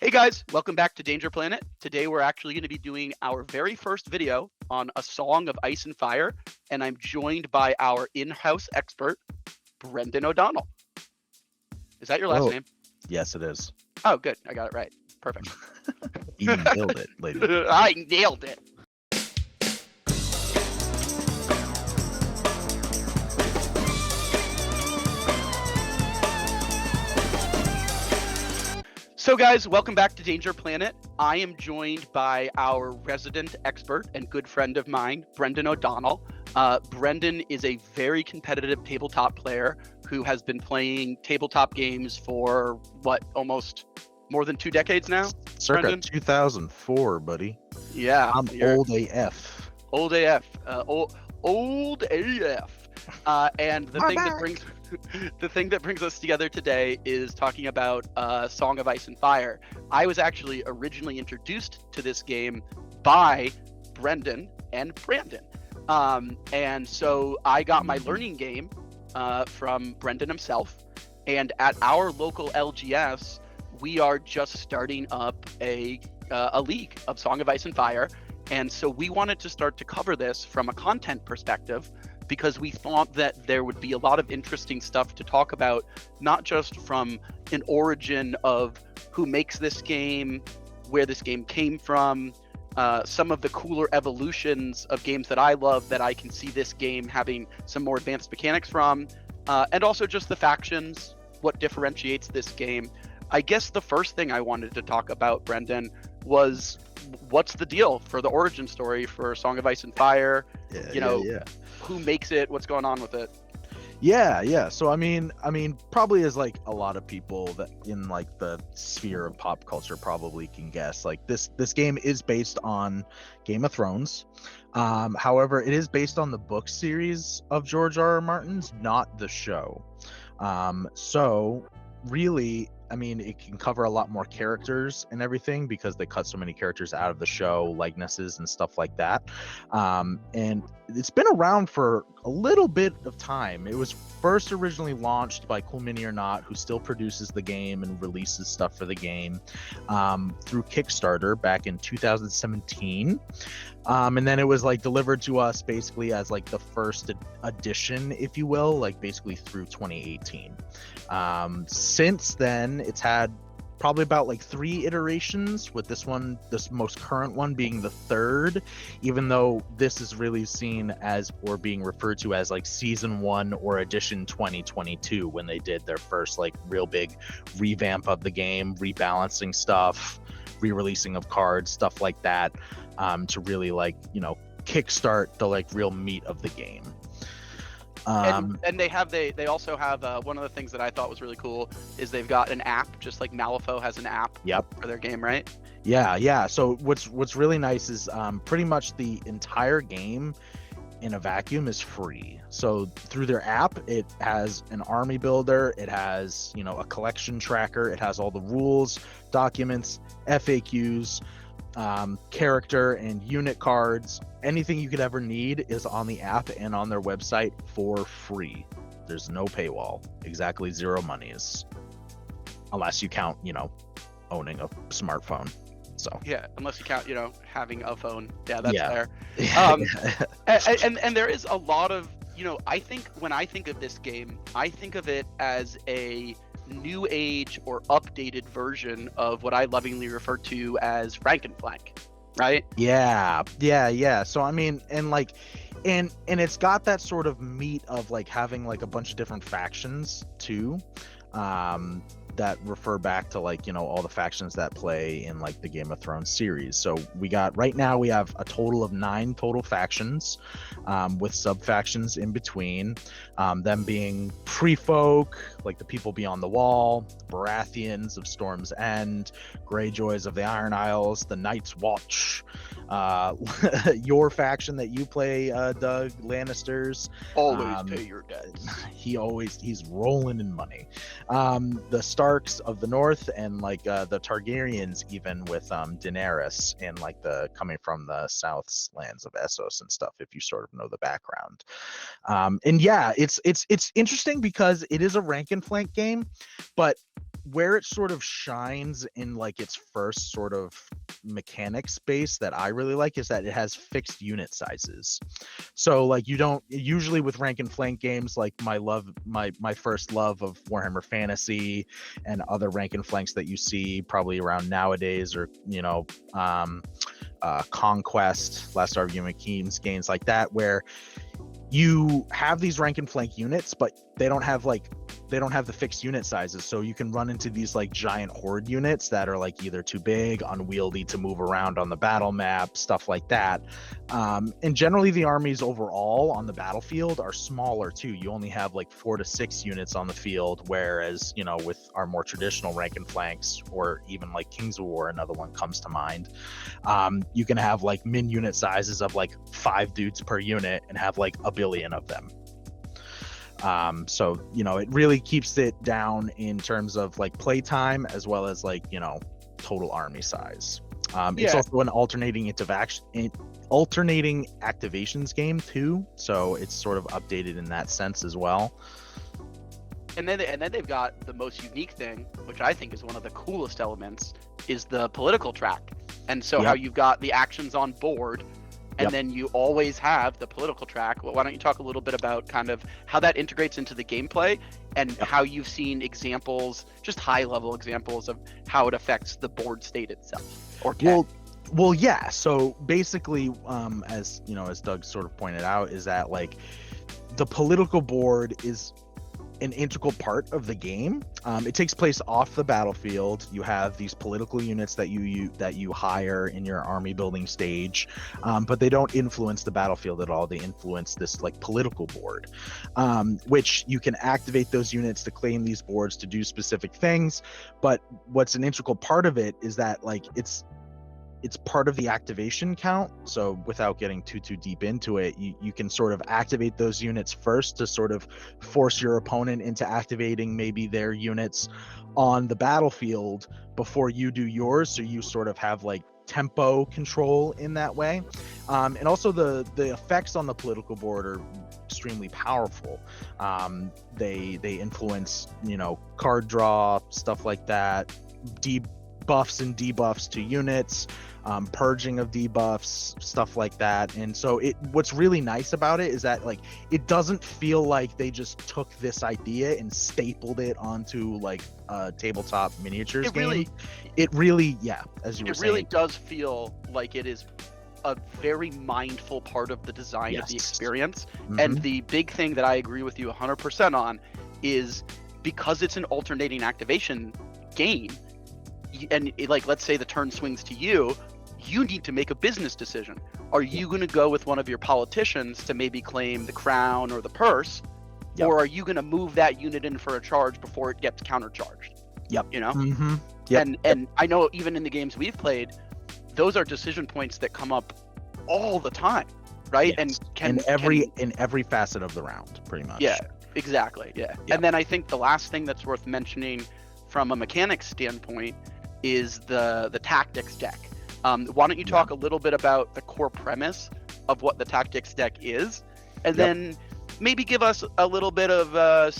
Hey guys, welcome back to Danger Planet. Today we're actually going to be doing our very first video on A Song of Ice and Fire, and I'm joined by our in-house expert, Brendan O'Donnell. Is that your last Oh, name? yes, it is. Oh, good. I got it right. Perfect. You nailed it, lady. I nailed it. So guys, welcome back to Danger Planet. I am joined by our resident expert and good friend of mine, Brendan O'Donnell. Brendan is a very competitive tabletop player who has been playing tabletop games for, almost more than 2 decades now? Circa Brendan? 2004, buddy. Yeah. I'm old AF. Old AF. Old AF. And the thing that brings us together today is talking about Song of Ice and Fire. I was actually originally introduced to this game by Brendan and Brandon. And so I got my learning game from Brendan himself. And at our local LGS, we are just starting up a league of Song of Ice and Fire. And so we wanted to start to cover this from a content perspective, because we thought that there would be a lot of interesting stuff to talk about, not just from an origin of who makes this game, where this game came from, some of the cooler evolutions of games that I love that I can see this game having some more advanced mechanics from, and also just the factions, what differentiates this game. I guess the first thing I wanted to talk about, Brendan, was what's the deal for the origin story for Song of Ice and Fire? Who makes it? What's going on with it? Yeah. So I mean, probably as like a lot of people that in like the sphere of pop culture probably can guess, like this game is based on Game of Thrones. However, it is based on the book series of George R.R. Martin's, not the show. So really, I mean, it can cover a lot more characters and everything because they cut so many characters out of the show, likenesses and stuff like that. And it's been around for a little bit of time. It was first originally launched by Cool Mini or Not, who still produces the game and releases stuff for the game, through Kickstarter back in 2017. And then it was like delivered to us basically as like the first edition, if you will, like basically through 2018. Since then, it's had probably about like 3 iterations, with this most current one being the 3rd, even though this is really seen as, or being referred to as, like season 1 or edition 2022, when they did their first like real big revamp of the game, rebalancing stuff, re-releasing of cards, stuff like that, to really like, kickstart the like real meat of the game. And they also have one of the things that I thought was really cool is they've got an app, just like Malifaux has an app. Yep. For their game, right? Yeah. So what's really nice is pretty much the entire game in a vacuum is free. So through their app, it has an army builder, it has a collection tracker, it has all the rules, documents, FAQs, character and unit cards. Anything you could ever need is on the app and on their website for free. There's no paywall. Exactly 0 monies, unless you count owning a smartphone. So yeah, unless you count having a phone. Yeah, that's yeah. fair. And there is a lot of I think when I think of this game, I think of it as a new age or updated version of what I lovingly refer to as Frankenflank, right? Yeah. So I mean, and it's got that sort of meat of like having like a bunch of different factions too, that refer back to like all the factions that play in like the Game of Thrones series. So right now we have a total of 9 total factions, with sub factions in between, them being Pre-Folk, like the people beyond the wall, Baratheons of Storm's End, Greyjoys of the Iron Isles, the Night's Watch, your faction that you play, Doug, Lannisters. Always pay your debts. He's rolling in money. The Starks of the North, and like the Targaryens, even with Daenerys, and like the coming from the South's lands of Essos and stuff, if you sort of know the background. And yeah, it's interesting because it is a rank and flank game, but where it sort of shines in like its first sort of mechanic space that I really like is that it has fixed unit sizes. So like you don't usually with rank and flank games, like my first love of Warhammer Fantasy and other rank and flanks that you see probably around nowadays, or Conquest, Last Argument Kings, games like that, where you have these rank and flank units, but they don't have the fixed unit sizes, so you can run into these like giant horde units that are like either too big, unwieldy to move around on the battle map, stuff like that. And generally the armies overall on the battlefield are smaller too. You only have like 4 to 6 units on the field, whereas with our more traditional rank and flanks, or even like Kings of War, another one comes to mind, you can have like min unit sizes of like 5 dudes per unit and have like a billion of them. So it really keeps it down in terms of like playtime as well as like total army size. It's also an alternating activations game too, so it's sort of updated in that sense as well. And then they've got the most unique thing, which I think is one of the coolest elements, is the political track. And so how you've got the actions on board, and then you always have the political track. Well, why don't you talk a little bit about kind of how that integrates into the gameplay, and how you've seen examples, just high-level examples of how it affects the board state itself, or Well, yeah. So basically, as Doug sort of pointed out, is that like the political board is an integral part of the game. It takes place off the battlefield. You have these political units that you hire in your army building stage, but they don't influence the battlefield at all. They influence this like political board, which you can activate those units to claim these boards to do specific things. But what's an integral part of it is that like it's part of the activation count. So without getting too deep into it, you can sort of activate those units first to sort of force your opponent into activating maybe their units on the battlefield before you do yours. So you sort of have like tempo control in that way. And also the effects on the political board are extremely powerful. They influence, card draw, stuff like that, buffs and debuffs to units, purging of debuffs, stuff like that. And so what's really nice about it is that like it doesn't feel like they just took this idea and stapled it onto like a tabletop miniatures game. It really, as you were saying, it really does feel like it is a very mindful part of the design of the experience. And the big thing that I agree with you 100% on is, because it's an alternating activation game, and like let's say the turn swings to you need to make a business decision. Are you going to go with one of your politicians to maybe claim the crown or the purse, or are you going to move that unit in for a charge before it gets countercharged? And I know even in the games we've played, those are decision points that come up all the time, right? And in every facet of the round, pretty much. Exactly. And then I think the last thing that's worth mentioning from a mechanics standpoint is the tactics deck. Why don't you talk a little bit about the core premise of what the tactics deck is, and then maybe give us a little bit of a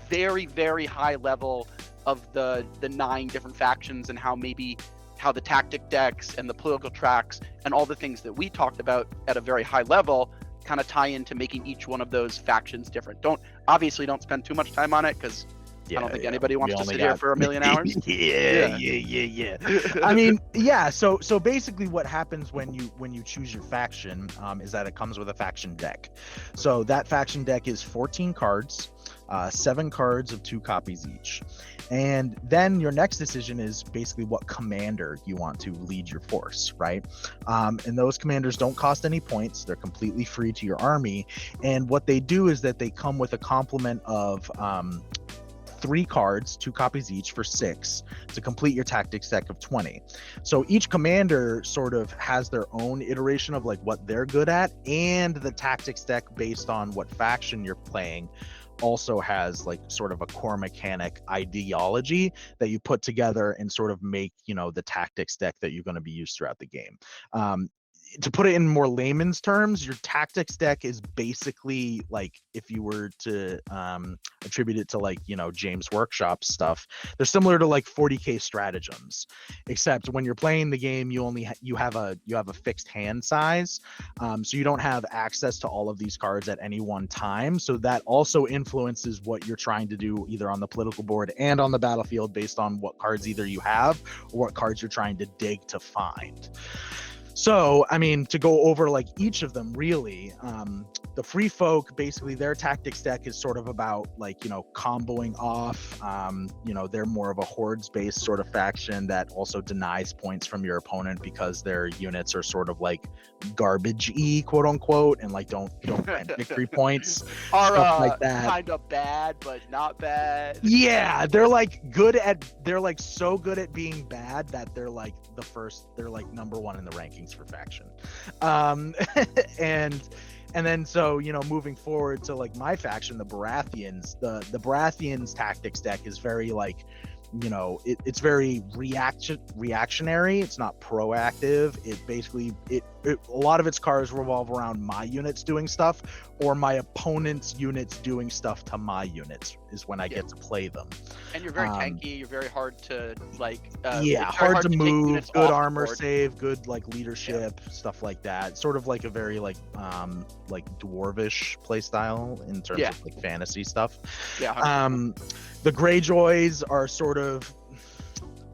very, very high level of the 9 different factions, and how the tactic decks and the political tracks and all the things that we talked about at a very high level kind of tie into making each one of those factions different. Don't spend too much time on it, because I don't think anybody wants to sit here for a million hours. I mean, so basically what happens when you choose your faction is that it comes with a faction deck. So that faction deck is 14 cards, 7 cards of 2 copies each. And then your next decision is basically what commander you want to lead your force, right? And those commanders don't cost any points. They're completely free to your army. And what they do is that they come with a complement of 3 cards, 2 copies each, for 6 to complete your tactics deck of 20. So each commander sort of has their own iteration of like what they're good at, and the tactics deck based on what faction you're playing also has like sort of a core mechanic ideology that you put together and sort of make the tactics deck that you're going to be used throughout the game. to put it in more layman's terms, your tactics deck is basically like, if you were to attribute it to like, James Workshop stuff, they're similar to like 40k stratagems, except when you're playing the game, you have a fixed hand size, so you don't have access to all of these cards at any one time. So that also influences what you're trying to do either on the political board and on the battlefield based on what cards either you have or what cards you're trying to dig to find. So, I mean, to go over like each of them really, the Free Folk, basically their tactics deck is sort of about like, comboing off, they're more of a hordes-based sort of faction that also denies points from your opponent because their units are sort of like garbage-y, quote unquote, and like don't grant victory points, stuff like that. Kind of bad, but not bad. Yeah, they're so good at being bad that they're like number one in the rankings for faction. And then so moving forward to like my faction, the Baratheons, the Baratheons tactics deck is very like, it's very reactionary. It's not proactive. It basically a lot of its cards revolve around my units doing stuff or my opponent's units doing stuff to my units is when I get to play them. And you're very tanky. You're very hard to like. Hard to move. Good armor save. Good like leadership, stuff like that. Sort of like a very like dwarvish play style in terms of like fantasy stuff. Yeah. The Greyjoys are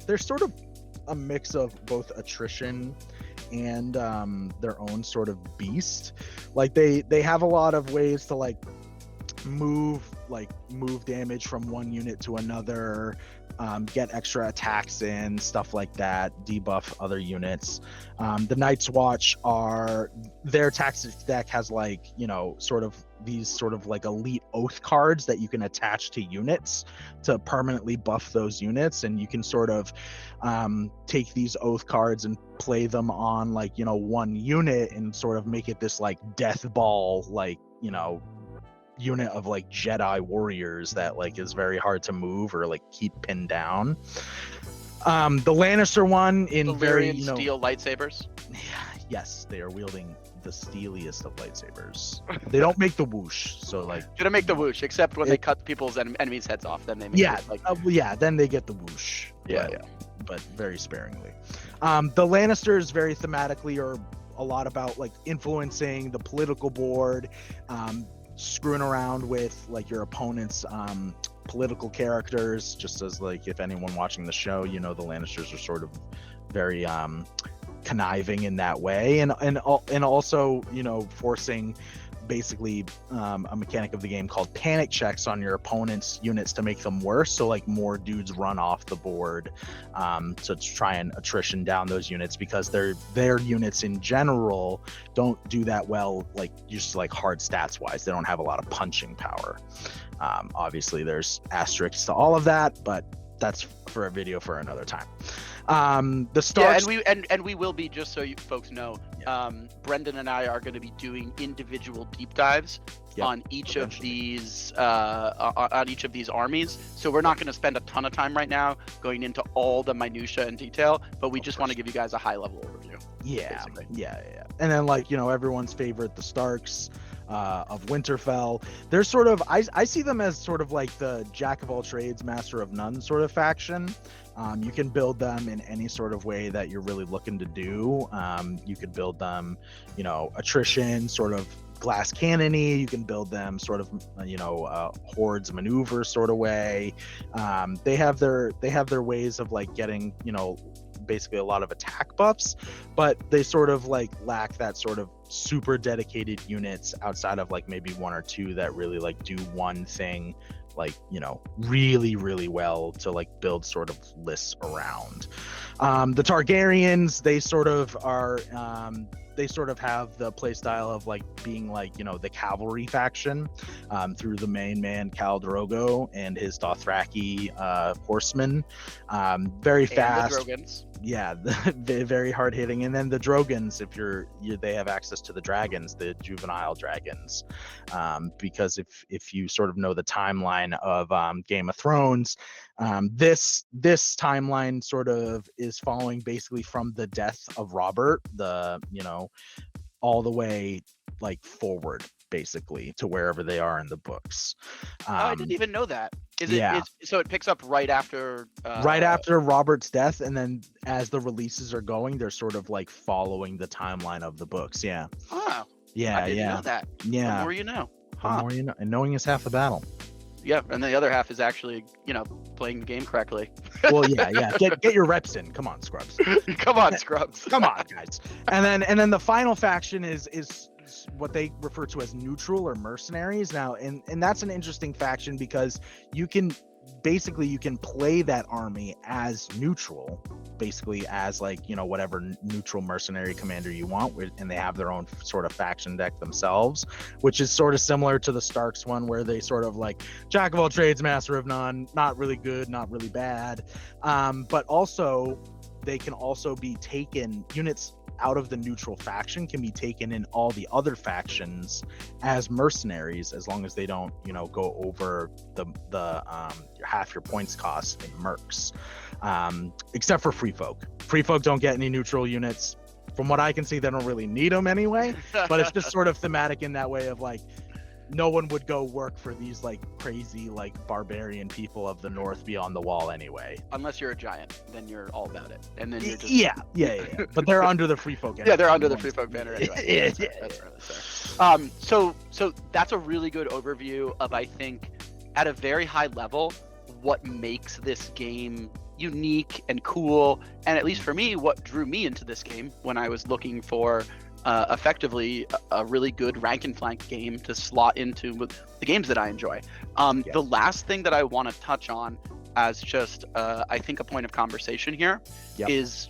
they're sort of a mix of both attrition and their own sort of beast. Like they have a lot of ways to like move damage from one unit to another, get extra attacks in, stuff like that, debuff other units. The Night's Watch their tactics deck has like, sort of these sort of like elite oath cards that you can attach to units to permanently buff those units, and you can sort of take these oath cards and play them on like, one unit and sort of make it this like death ball, like, unit of like Jedi warriors that like is very hard to move or like keep pinned down. The Lannister one in Valyrian steel lightsabers. Yes, they are wielding the steeliest of lightsabers. They don't make the whoosh, so like they don't make the whoosh except when they cut people's enemies' heads off. Then they make then they get the whoosh. But very sparingly. The Lannisters very thematically are a lot about like influencing the political board, screwing around with like your opponent's political characters, just as like if anyone watching the show, the Lannisters are sort of very conniving in that way, and also forcing basically a mechanic of the game called panic checks on your opponent's units to make them worse, so like more dudes run off the board to try and attrition down those units, because their units in general don't do that well, like just like hard stats wise. They don't have a lot of punching power. Obviously there's asterisks to all of that, but that's for a video for another time. The Starks, and we will be, just so you folks know, Brendan and I are going to be doing individual deep dives on each of these armies. So we're not going to spend a ton of time right now going into all the minutia and detail, but we just want to give you guys a high level overview. Yeah. And then like, everyone's favorite, the Starks of Winterfell. They're sort of, I see them as sort of like the jack of all trades, master of none sort of faction. You can build them in any sort of way that you're really looking to do. You could build them, attrition, sort of glass cannony. You can build them sort of, hordes maneuver sort of way. They have their ways of like getting, basically a lot of attack buffs, but they sort of like lack that sort of super dedicated units outside of like maybe one or two that really like do one thing like, really, really well to like build sort of lists around. The Targaryens, they sort of are, they sort of have the play style of like being like, the cavalry faction through the main man Khal Drogo and his Dothraki horsemen. Very fast. yeah, very hard hitting. And then the Drogons, if they have access to the dragons, the juvenile dragons, because if you sort of know the timeline of Game of Thrones, this timeline sort of is following basically from the death of Robert, all the way like forward basically to wherever they are in the books. I didn't even know that. Yeah. So it picks up right after Robert's death, and then as the releases are going, they're sort of like following the timeline of the books. Yeah. Oh. Yeah. I didn't know that. Yeah. The more you know. The more you know, and knowing is half the battle. Yeah, and the other half is actually, playing the game correctly. Well, yeah. Get your reps in. Come on, scrubs. Come on, scrubs. Come on, guys. And then the final faction is what they refer to as neutral or mercenaries. Now, and that's an interesting faction because you can play that army as neutral, basically as like, whatever neutral mercenary commander you want, and they have their own sort of faction deck themselves, which is sort of similar to the Starks one, where they sort of like jack of all trades, master of none, not really good, not really bad. But also they can also be taken, units out of the neutral faction can be taken in all the other factions as mercenaries, as long as they don't, go over the half your points cost in mercs, except for free folk. Free folk don't get any neutral units. From what I can see, they don't really need them anyway, but it's just sort of thematic in that way of like, no one would go work for these like crazy like barbarian people of the north beyond the wall anyway. Unless you're a giant, then you're all about it, and then you're just yeah. But they're under the free folk. Yeah, they're under the free folk banner anyway. That's right. So that's a really good overview of, I think, at a very high level, what makes this game unique and cool, and at least for me, what drew me into this game when I was looking for effectively a really good rank and flank game to slot into with the games that I enjoy. The last thing that I want to touch on as just I think a point of conversation here is,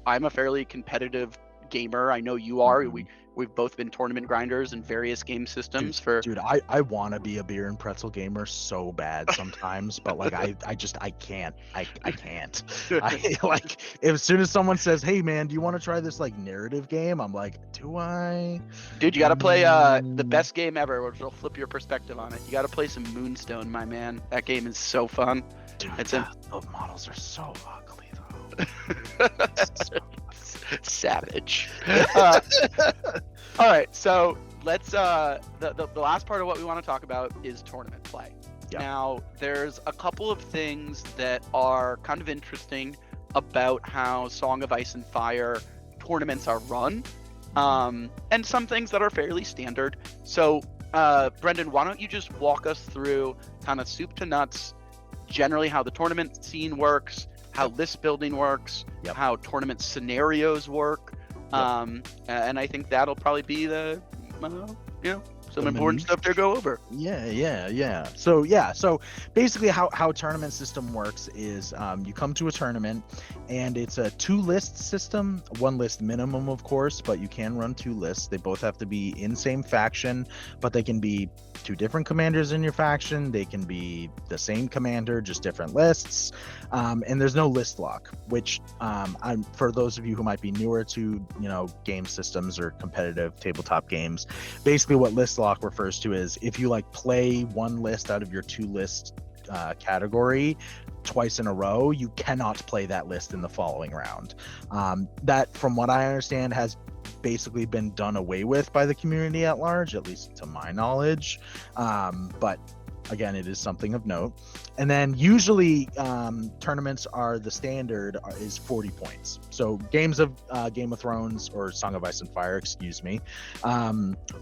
I'm a fairly competitive gamer. I know you are. We've both been tournament grinders in various game systems. Dude, I want to be a beer and pretzel gamer so bad sometimes, but like I can't. I can't. I like, as soon as someone says, "Hey man, do you want to try this like narrative game?" I'm like, "Do I?" Dude, you got to play the best game ever, which will flip your perspective on it. You got to play some Moonstone, my man. That game is so fun. Dude, those models are so ugly though. Savage. All right, so let's the last part of what we want to talk about is tournament play. Now, there's a couple of things that are kind of interesting about how Song of Ice and Fire tournaments are run, and some things that are fairly standard. So Brendan, why don't you just walk us through kind of soup to nuts, generally how the tournament scene works, how list building works, how tournament scenarios work, and I think that'll probably be the some important stuff to go over. Yeah. So basically how tournament system works is you come to a tournament and it's a 2-list system, 1 list minimum of course, but you can run 2 lists. They both have to be in same faction, but they can be 2 different commanders in your faction. They can be the same commander, just different lists. And there's no list lock, which for those of you who might be newer to game systems or competitive tabletop games, basically what list lock refers to is if you like play 1 list out of your 2 list category twice in a row, you cannot play that list in the following round. That, from what I understand, has basically been done away with by the community at large, at least to my knowledge. But again, it is something of note. And then usually tournaments are, the standard is 40 points. So games of Game of Thrones or Song of Ice and Fire,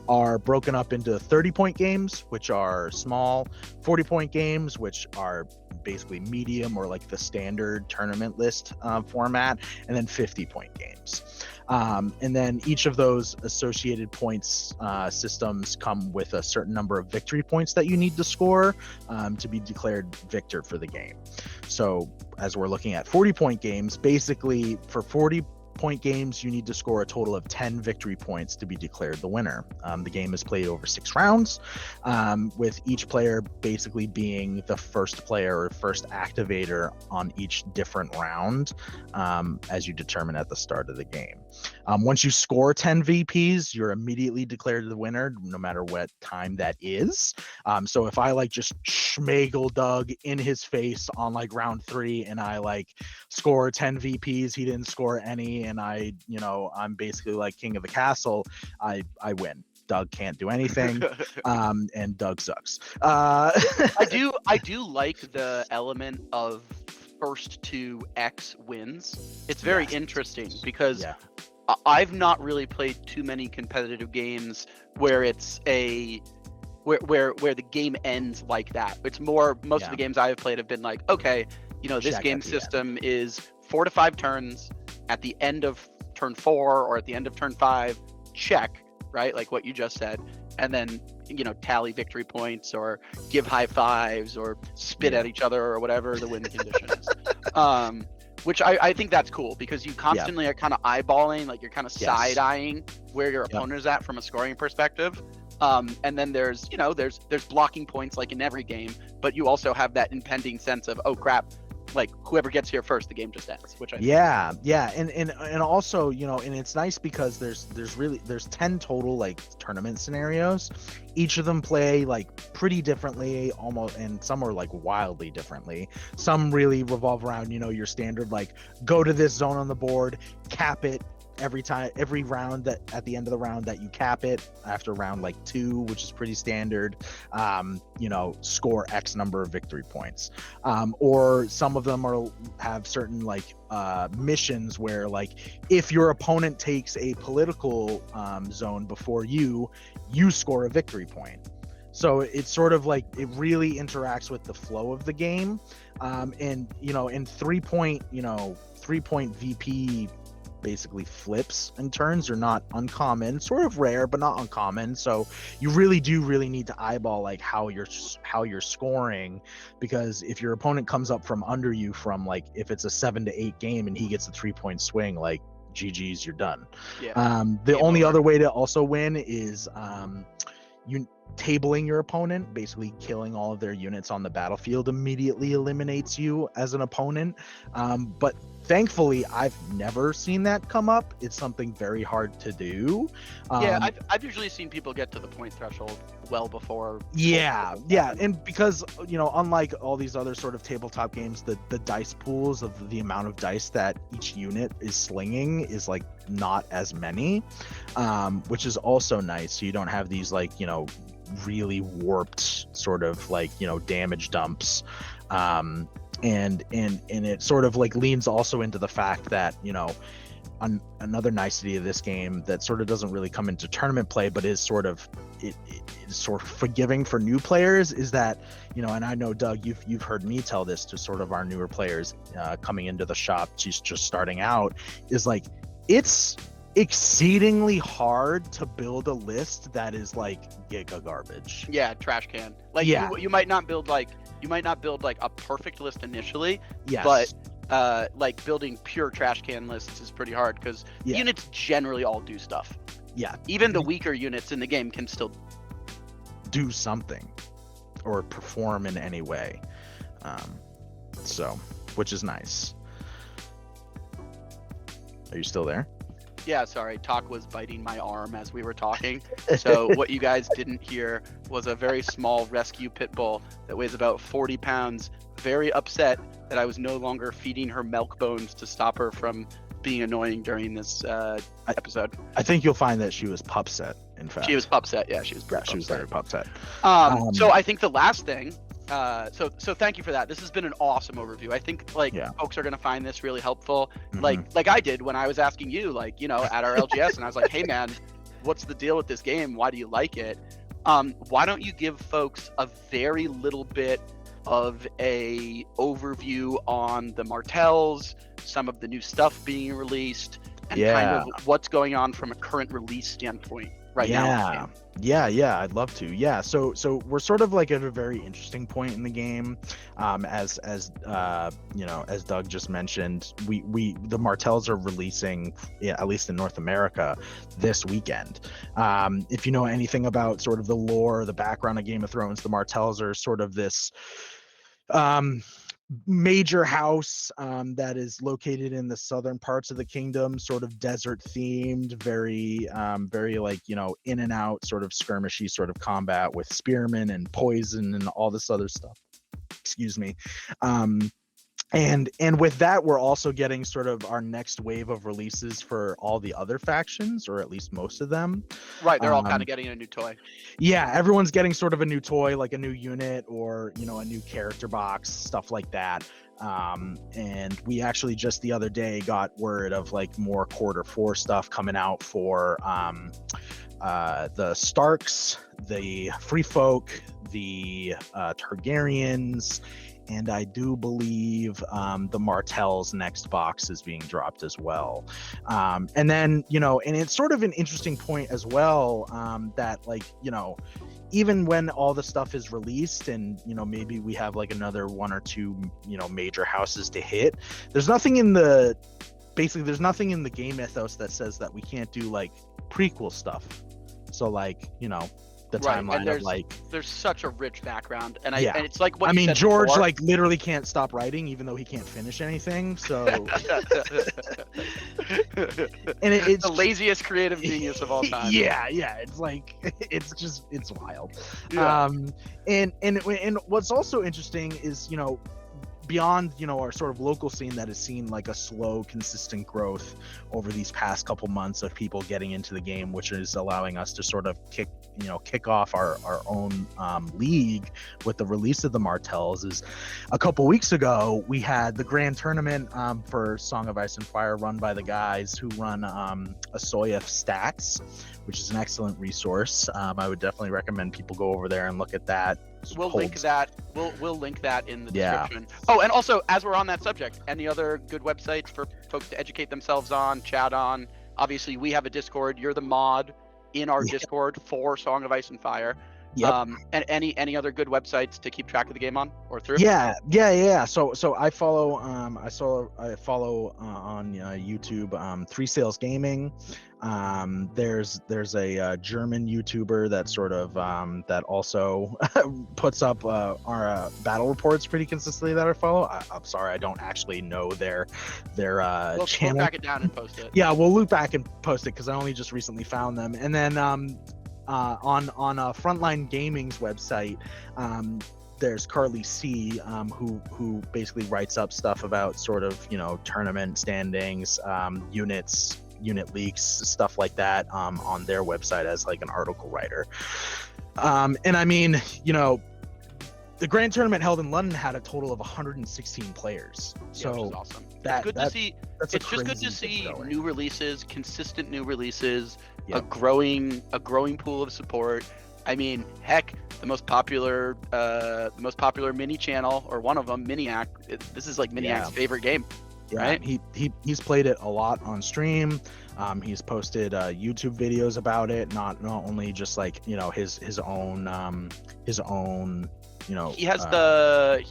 are broken up into 30-point games, which are small, 40-point games, which are basically medium or like the standard tournament list format, and then 50-point games. And then each of those associated points systems come with a certain number of victory points that you need to score to be declared victor for the game. So as we're looking at 40-point games, basically for 40 point games, you need to score a total of 10 victory points to be declared the winner. The game is played over 6 rounds, with each player basically being the first player or first activator on each different round, as you determine at the start of the game. Once you score 10 VPs, you're immediately declared the winner, no matter what time that is. So if I like just schmagel Doug in his face on like round 3 and I like score 10 VPs, he didn't score any, and I'm basically like king of the castle, I win. Doug can't do anything, and Doug sucks. I do like the element of first to X wins. It's very interesting because I've not really played too many competitive games where it's where the game ends like that. It's more, most of the games I've played have been like, okay, this game system is 4 to 5 turns. At the end of turn 4 or at the end of turn 5, check, right? Like what you just said. And then, tally victory points or give high fives or spit at each other or whatever the win condition is. Which I think that's cool because you constantly are kind of eyeballing, like you're kind of side-eyeing where your opponent is at from a scoring perspective. And then there's blocking points like in every game, but you also have that impending sense of, oh crap, like whoever gets here first, the game just ends, which I think and also, and it's nice because there's 10 total like tournament scenarios. Each of them play like pretty differently, almost, and some are like wildly differently. Some really revolve around your standard like go to this zone on the board, cap it every round, that at the end of the round that you cap it after round like 2, which is pretty standard. Score X number of victory points, or some of them have certain like missions where like if your opponent takes a political zone before you score a victory point. So it's sort of like it really interacts with the flow of the game, and in 3-point VP basically flips and turns are not uncommon, sort of rare but not uncommon. So you really need to eyeball like how you're scoring, because if your opponent comes up from under you from like if it's a 7 to 8 game and he gets a 3-point swing, like GG's, you're done. The only other way to also win is you tabling your opponent, basically killing all of their units on the battlefield immediately eliminates you as an opponent. But thankfully, I've never seen that come up. It's something very hard to do. I've usually seen people get to the point threshold well before. And because unlike all these other sort of tabletop games, the dice pools of the amount of dice that each unit is slinging is like not as many, which is also nice. So you don't have these like really warped sort of like damage dumps, and it sort of like leans also into the fact that another nicety of this game that sort of doesn't really come into tournament play but is sort of it's sort of forgiving for new players is that and I know Doug, you've heard me tell this to sort of our newer players coming into the shop, just starting out, is like it's exceedingly hard to build a list that is like giga garbage. Trash can. Like you might not build like a perfect list initially, but like building pure trash can lists is pretty hard because units generally all do stuff. Even the weaker units in the game can still do something or perform in any way, so which is nice. Are you still there? Yeah, sorry. Tock was biting my arm as we were talking. So what you guys didn't hear was a very small rescue pit bull that weighs about 40 pounds, very upset that I was no longer feeding her milk bones to stop her from being annoying during this episode. I think you'll find that she was pupset, in fact. She was pupset, yeah. She was very pupset. So I think the last thing, so thank you for that. This has been an awesome overview. I think folks are going to find this really helpful. Like I did when I was asking you, at our LGS, and I was like, hey man, what's the deal with this game? Why do you like it? Why don't you give folks a very little bit of a overview on the Martells, some of the new stuff being released, and kind of what's going on from a current release standpoint right now. Yeah, I'd love to. Yeah, so we're sort of like at a very interesting point in the game. As you know, as Doug just mentioned, the Martells are releasing, at least in North America, this weekend. If you know anything about sort of the lore, the background of Game of Thrones, the Martells are sort of this major house that is located in the southern parts of the kingdom, sort of desert themed, very like, you know, in and out sort of skirmishy sort of combat with spearmen and poison and all this other stuff. Excuse me. And with that, we're also getting sort of our next wave of releases for all the other factions, or at least most of them. Right, they're all kind of getting a new toy. Yeah, everyone's getting sort of a new toy, like a new unit, or, you know, a new character box, stuff like that. And we actually just the other day got word of like more Q4 stuff coming out for the Starks, the Free Folk, the Targaryens, and I do believe the Martell's next box is being dropped as well. And then, you know, and it's sort of an interesting point as well, that, like, you know, even when all the stuff is released and, you know, maybe we have like another one or two, you know, major houses to hit, there's nothing in the game ethos that says that we can't do like prequel stuff. So, like, you know, the timeline of like, there's such a rich background, and and it's like what I you mean, said George before. like literally can't stop writing even though he can't finish anything, so and it's the laziest creative genius of all time. yeah, it's like it's wild. Yeah. And what's also interesting is, you know, beyond, you know, our sort of local scene that has seen like a slow, consistent growth over these past couple months of people getting into the game, which is allowing us to sort of kick off our own league with the release of the Martells. Is a couple weeks ago we had the grand tournament for Song of Ice and Fire, run by the guys who run ASOIaF Stats, which is an excellent resource. I would definitely recommend people go over there and look at that. We'll link that in the description. Oh, and also, as we're on that subject, any other good websites for folks to educate themselves on, chat on? Obviously, we have a Discord. You're the mod in our Discord for Song of Ice and Fire. Yep. And any other good websites to keep track of the game on or through? Yeah. So I follow on YouTube 3 Sales Gaming. There's a German YouTuber that sort of that also puts up our battle reports pretty consistently that I follow. I'm sorry, I don't actually know their We'll channel. back it down and post it. Yeah, we'll loop back and post it because I only just recently found them. And then on Frontline Gaming's website, there's Carly C, who basically writes up stuff about sort of, you know, tournament standings, unit leaks, stuff like that, on their website as like an article writer. And I mean, you know, the grand tournament held in London had a total of 116 players. So which is awesome. It's good to see new releases, consistent new releases, Yep. a growing pool of support. I mean, heck, the most popular mini channel, or one of them, Miniac. This is like Miniac's favorite game. Yeah, right? He's played it a lot on stream. He's posted YouTube videos about it, not only just like, you know, his own, you know. He has the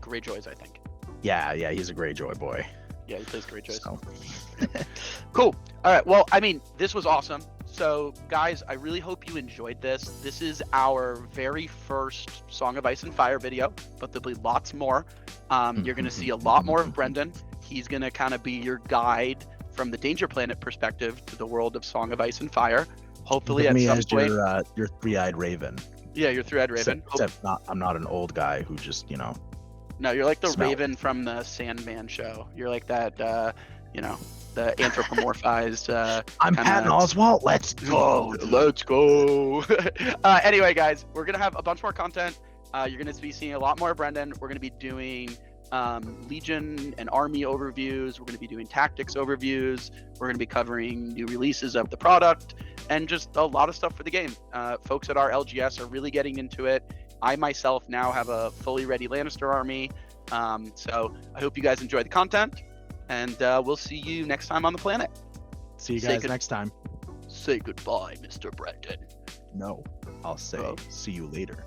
Greyjoys, I think. Yeah, he's a Greyjoy boy. Yeah, he plays Greyjoys. So. Cool. All right. Well, I mean, this was awesome. So, guys, I really hope you enjoyed this. This is our very first Song of Ice and Fire video, but there'll be lots more. You're going to see a lot more of Brendan. He's going to kind of be your guide from the Danger Planet perspective to the world of Song of Ice and Fire. Hopefully, at some point, your three-eyed raven. Yeah, your three-eyed raven. Except I'm not an old guy who just, you know. No, you're like the Raven from the Sandman show. You're like that, you know, the anthropomorphized. I'm Patton Oswalt. Let's go. Let's go. Anyway, guys, we're gonna have a bunch more content. You're gonna be seeing a lot more of Brendan. We're gonna be doing Legion and Army overviews. We're gonna be doing tactics overviews. We're gonna be covering new releases of the product and just a lot of stuff for the game. Folks at our LGS are really getting into it. I myself now have a fully ready Lannister army. So I hope you guys enjoy the content, and we'll see you next time on the planet. See you guys next time. say goodbye, Mr. Brandon. No, I'll say Oh. see you later.